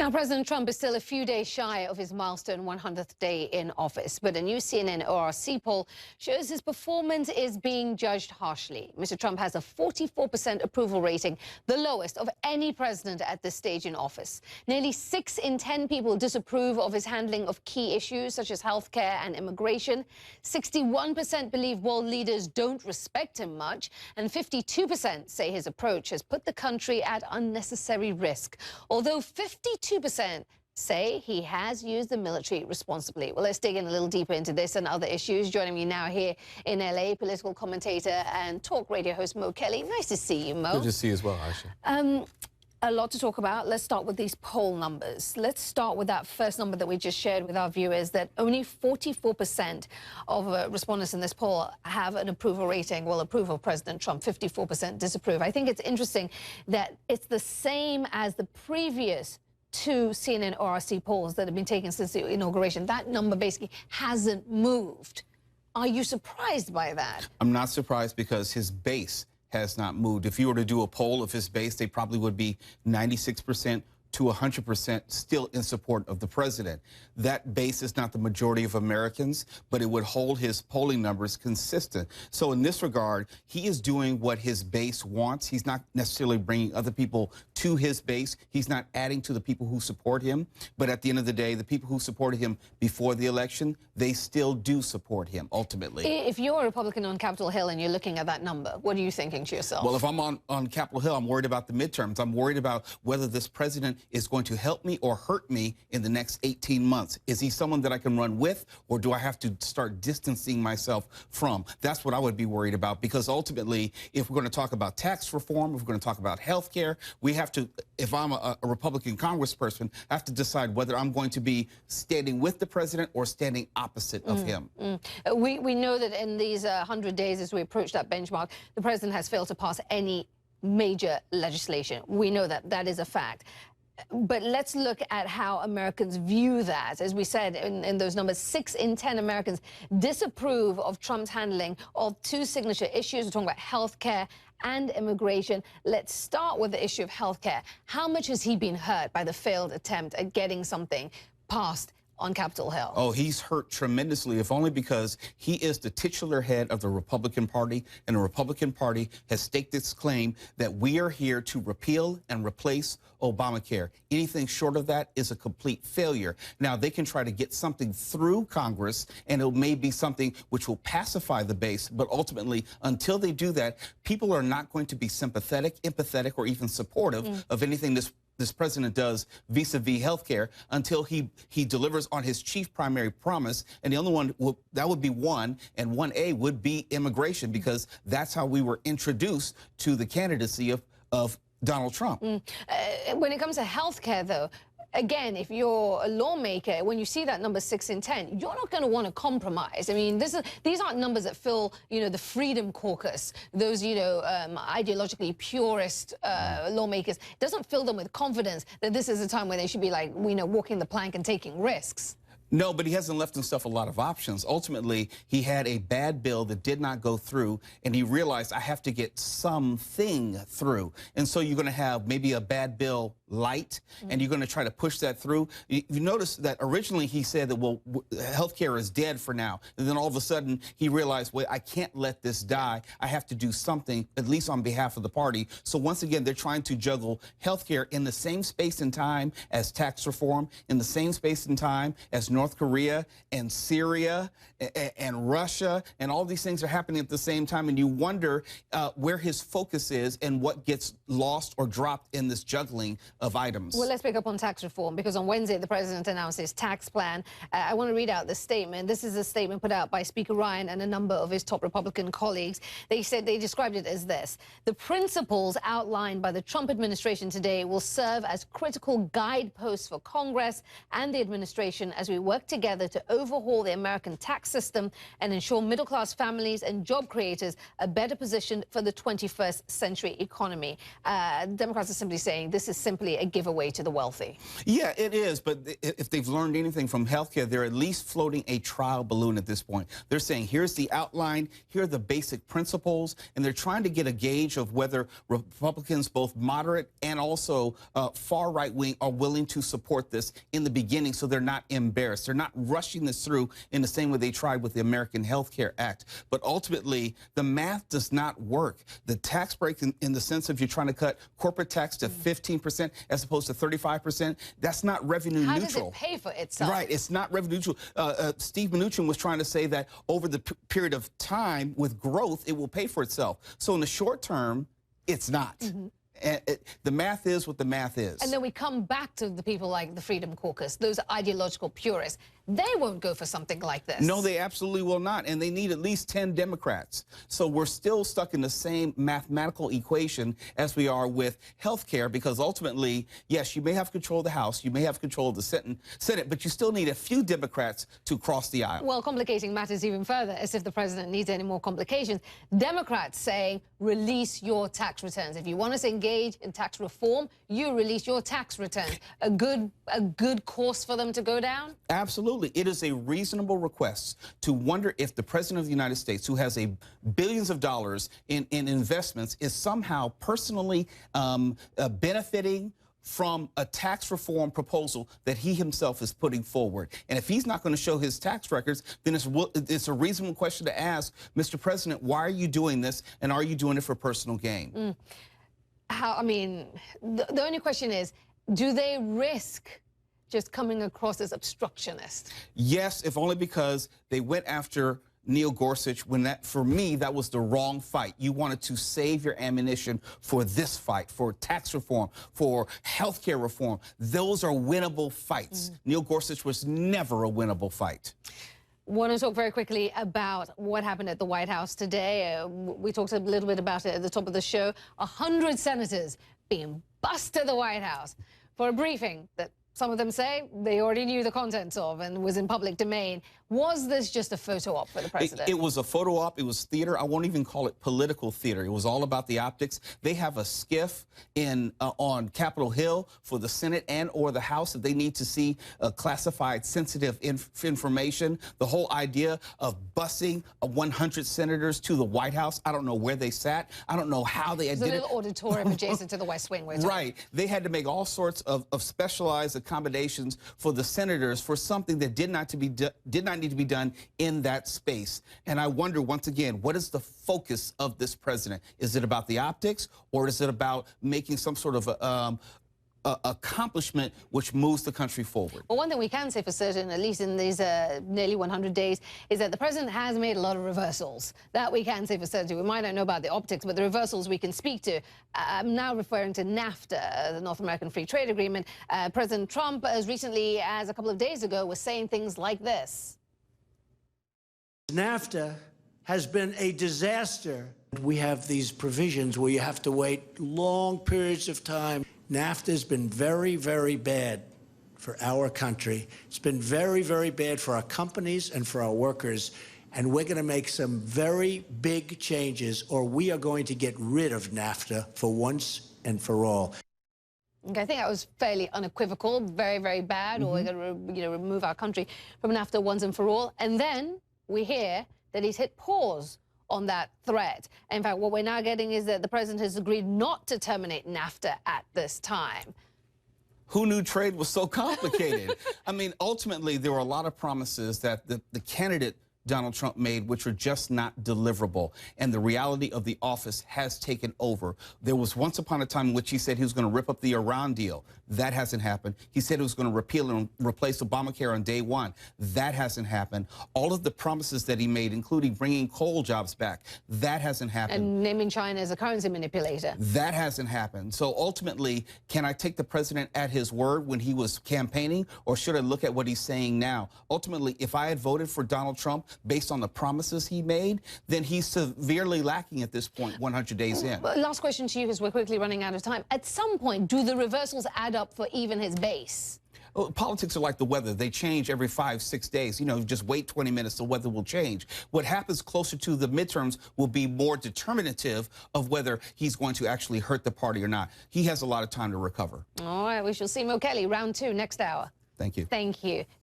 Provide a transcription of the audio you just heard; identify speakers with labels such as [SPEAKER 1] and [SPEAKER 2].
[SPEAKER 1] Now, President Trump is still a few days shy of his milestone 100th day in office, but a new CNN ORC poll shows his performance is being judged harshly. Mr. Trump has a 44% approval rating, the lowest of any president at this stage in office. Nearly 6 in 10 people disapprove of his handling of key issues such as health care and immigration. 61% believe world leaders don't respect him much, and 52% say his approach has put the country at unnecessary risk. Although 52% say he has used the military responsibly. Well, let's dig in a little deeper into this and other issues. Joining me now here in LA, political commentator and talk radio host Mo Kelly. Nice to see you, Mo.
[SPEAKER 2] Good to see you as well, Aisha.
[SPEAKER 1] A lot to talk about. Let's start with these poll numbers. Let's start with that first number that we just shared with our viewers, that only 44% of respondents in this poll have an approval rating, will approve of President Trump, 54% disapprove. I think it's interesting that it's the same as the previous 2 CNN ORC polls that have been taken since the inauguration. That number basically hasn't moved. Are you surprised by that?
[SPEAKER 2] I'm not surprised because his base has not moved. If you were to do a poll of his base, they probably would be 96% to 100% still in support of the president. That base is not the majority of Americans, but it would hold his polling numbers consistent. So in this regard, he is doing what his base wants. He's not necessarily bringing other people to his base. He's not adding to the people who support him. But at the end of the day, the people who supported him before the election, they still do support him ultimately.
[SPEAKER 1] If you're a Republican on Capitol Hill and you're looking at that number, what are you thinking to yourself?
[SPEAKER 2] Well, if I'm on Capitol Hill, I'm worried about the midterms. I'm worried about whether this president is going to help me or hurt me in the next 18 months. Is he someone that I can run with, or do I have to start distancing myself from? That's what I would be worried about, because ultimately, if we're going to talk about tax reform, if we're going to talk about health care, we have to, if I'm a Republican congressperson, I have to decide whether I'm going to be standing with the president or standing opposite of him.
[SPEAKER 1] We know that in these 100 days, as we approach that benchmark, the president has failed to pass any major legislation. We know that. That is a fact. But let's look at how Americans view that. As we said in those numbers, 6 in 10 Americans disapprove of Trump's handling of 2 signature issues. We're talking about health care and immigration. Let's start with the issue of health care. How much has he been hurt by the failed attempt at getting something passed on Capitol Hill?
[SPEAKER 2] Oh, he's hurt tremendously, if only because he is the titular head of the Republican Party, and the Republican Party has staked its claim that we are here to repeal and replace Obamacare. Anything short of that is a complete failure. Now, they can try to get something through Congress, and it may be something which will pacify the base, but ultimately, until they do that, people are not going to be sympathetic, empathetic, or even supportive of anything this president does vis-a-vis health care until he delivers on his chief primary promise. And the only one that would be 1, and 1A would be immigration, because that's how we were introduced to the candidacy of Donald Trump.
[SPEAKER 1] When it comes to health care, though, again, if you're a lawmaker, when you see that number 6 in 10, you're not going to want to compromise. I mean, these aren't numbers that fill, the Freedom Caucus, those, ideologically purist lawmakers. It doesn't fill them with confidence that this is a time where they should be like, walking the plank and taking risks.
[SPEAKER 2] No, but he hasn't left himself a lot of options. Ultimately, he had a bad bill that did not go through, and he realized I have to get something through. And so you're going to have maybe a bad bill light, and you're going to try to push that through. You notice that originally he said that, well, healthcare is dead for now. And then all of a sudden he realized, well, I can't let this die. I have to do something, at least on behalf of the party. So once again, they're trying to juggle healthcare in the same space and time as tax reform, in the same space and time as North Korea and Syria and Russia, and all these things are happening at the same time, and you wonder where his focus is and what gets lost or dropped in this juggling of items.
[SPEAKER 1] Well, let's pick up on tax reform, because on Wednesday the president announced his tax plan. I want to read out the statement. This is a statement put out by Speaker Ryan and a number of his top Republican colleagues. They described it as this: the principles outlined by the Trump administration today will serve as critical guideposts for Congress and the administration as we work together to overhaul the American tax system and ensure middle-class families and job creators are better positioned for the 21st century economy. Democrats are simply saying this is simply basically a giveaway to the wealthy.
[SPEAKER 2] Yeah, it is. But if they've learned anything from healthcare, they're at least floating a trial balloon at this point. They're saying, here's the outline, here are the basic principles, and they're trying to get a gauge of whether Republicans, both moderate and also far right-wing, are willing to support this in the beginning so they're not embarrassed. They're not rushing this through in the same way they tried with the American Health Care Act. But ultimately, the math does not work. The tax break, in the sense of you're trying to cut corporate tax to 15% as opposed to 35%, that's not revenue neutral.
[SPEAKER 1] How does it pay for itself?
[SPEAKER 2] Right, it's not revenue neutral. Steve Mnuchin was trying to say that over the period of time with growth, it will pay for itself. So in the short term, it's not. And the math is what the math is.
[SPEAKER 1] And then we come back to the people like the Freedom Caucus, those ideological purists. They won't go for something like this.
[SPEAKER 2] No, they absolutely will not. And they need at least 10 Democrats. So we're still stuck in the same mathematical equation as we are with health care, because ultimately, yes, you may have control of the House, you may have control of the Senate, but you still need a few Democrats to cross the aisle.
[SPEAKER 1] Well, complicating matters even further, as if the president needs any more complications. Democrats saying, release your tax returns. If you want us to engage in tax reform, you release your tax returns. A good course for them to go down?
[SPEAKER 2] Absolutely. It is a reasonable request to wonder if the President of the United States, who has billions of dollars in investments, is somehow personally benefiting from a tax reform proposal that he himself is putting forward. And if he's not going to show his tax records, then it's a reasonable question to ask, Mr. President, why are you doing this, and are you doing it for personal gain?
[SPEAKER 1] I mean, the only question is, do they risk just coming across as obstructionist?
[SPEAKER 2] Yes, if only because they went after Neil Gorsuch when for me, that was the wrong fight. You wanted to save your ammunition for this fight, for tax reform, for health care reform. Those are winnable fights. Neil Gorsuch was never a winnable fight.
[SPEAKER 1] Want to talk very quickly about what happened at the White House today. We talked a little bit about it at the top of the show. 100 senators being bussed to the White House for a briefing that some of them say they already knew the contents of and was in public domain. Was this just a photo op for the president?
[SPEAKER 2] It was a photo op. It was theater. I won't even call it political theater. It was all about the optics. They have a skiff on Capitol Hill for the Senate and or the House that they need to see classified sensitive information. The whole idea of busing 100 senators to the White House, I don't know where they sat. I don't know how they did it.
[SPEAKER 1] It's a little auditorium adjacent to the West Wing.
[SPEAKER 2] Right. They had to make all sorts of specialized accommodations for the senators for something that did not need to be done in that space. And I wonder, once again, what is the focus of this president? Is it about the optics, or is it about making some sort of accomplishment which moves the country forward?
[SPEAKER 1] Well, one thing we can say for certain, at least in these nearly 100 days, is that the president has made a lot of reversals. That we can say for certain. We might not know about the optics, but the reversals we can speak to. I'm now referring to NAFTA, the North American Free Trade Agreement. President Trump, as recently as a couple of days ago, was saying things like this.
[SPEAKER 3] NAFTA has been a disaster. We have these provisions where you have to wait long periods of time. NAFTA has been very, very bad for our country. It's been very, very bad for our companies and for our workers. And we're going to make some very big changes, or we are going to get rid of NAFTA for once and for all.
[SPEAKER 1] Okay, I think that was fairly unequivocal, very, very bad, or we're going to remove our country from NAFTA once and for all. And then we hear that he's hit pause on that threat. In fact, what we're now getting is that the president has agreed not to terminate NAFTA at this time.
[SPEAKER 2] Who knew trade was so complicated? I mean, ultimately, there were a lot of promises that the candidate Donald Trump made, which are just not deliverable. And the reality of the office has taken over. There was once upon a time in which he said he was going to rip up the Iran deal. That hasn't happened. He said he was going to repeal and replace Obamacare on day one. That hasn't happened. All of the promises that he made, including bringing coal jobs back, that hasn't happened.
[SPEAKER 1] And naming China as a currency manipulator.
[SPEAKER 2] That hasn't happened. So ultimately, can I take the president at his word when he was campaigning, or should I look at what he's saying now? Ultimately, if I had voted for Donald Trump, based on the promises he made, then he's severely lacking at this point, 100 days in.
[SPEAKER 1] Last question to you, because we're quickly running out of time. At some point, do the reversals add up for even his base?
[SPEAKER 2] Well, politics are like the weather. They change every 5-6 days. You know, just wait 20 minutes, the weather will change. What happens closer to the midterms will be more determinative of whether he's going to actually hurt the party or not. He has a lot of time to recover.
[SPEAKER 1] All right, we shall see Mo Kelly, round 2, next hour.
[SPEAKER 2] Thank you.
[SPEAKER 1] Thank you.